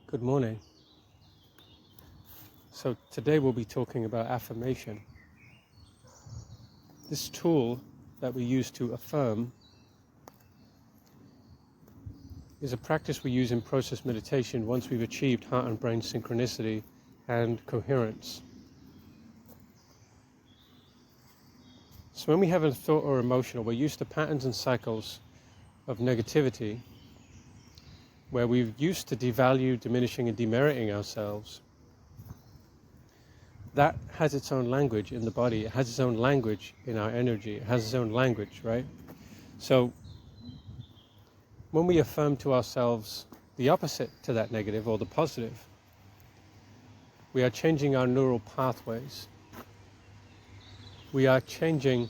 Good morning. So today we'll be talking about affirmation. This tool that we use to affirm is a practice we use in process meditation once we've achieved heart and brain synchronicity and coherence. So when we have a thought or emotion, or we're used to patterns and cycles of negativity, where we're used to devalue, diminishing and demeriting ourselves, that has its own language in the body. It has its own language in our energy. It has its own language, right? So when we affirm to ourselves the opposite to that negative or the positive, we are changing our neural pathways. We are changing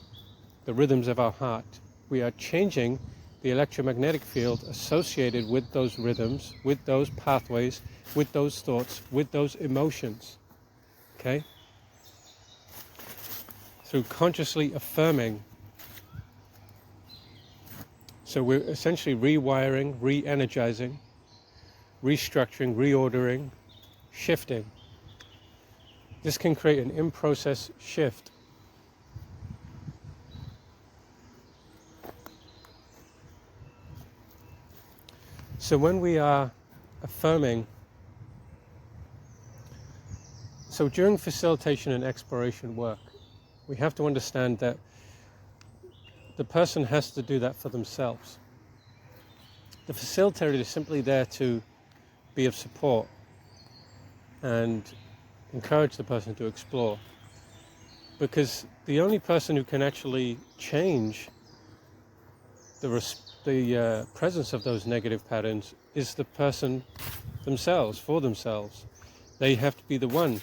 the rhythms of our heart. We are changing the electromagnetic field associated with those rhythms, with those pathways, with those thoughts, with those emotions. Okay? Through consciously affirming. So we're essentially rewiring, re-energizing, restructuring, reordering, shifting. This can create an in-process shift. So when we are affirming, so during facilitation and exploration work, we have to understand that the person has to do that for themselves. The facilitator is simply there to be of support and encourage the person to explore. Because the only person who can actually change the presence of those negative patterns is the person themselves, for themselves. They have to be the one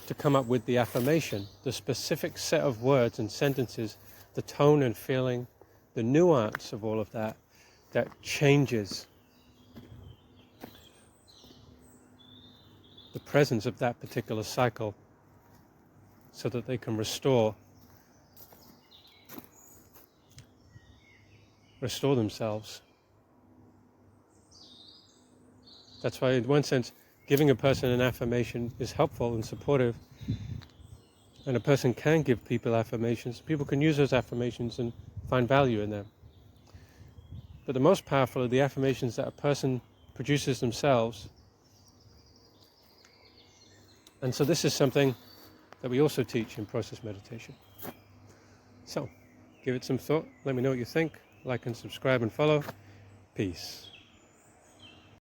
to come up with the affirmation, the specific set of words and sentences, the tone and feeling, the nuance of all of that changes the presence of that particular cycle so that they can restore themselves. That's why, in one sense, giving a person an affirmation is helpful and supportive. And a person can give people affirmations. People can use those affirmations and find value in them. But the most powerful are the affirmations that a person produces themselves. And so this is something that we also teach in process meditation. So, give it some thought. Let me know what you think. Like and subscribe and follow. Peace.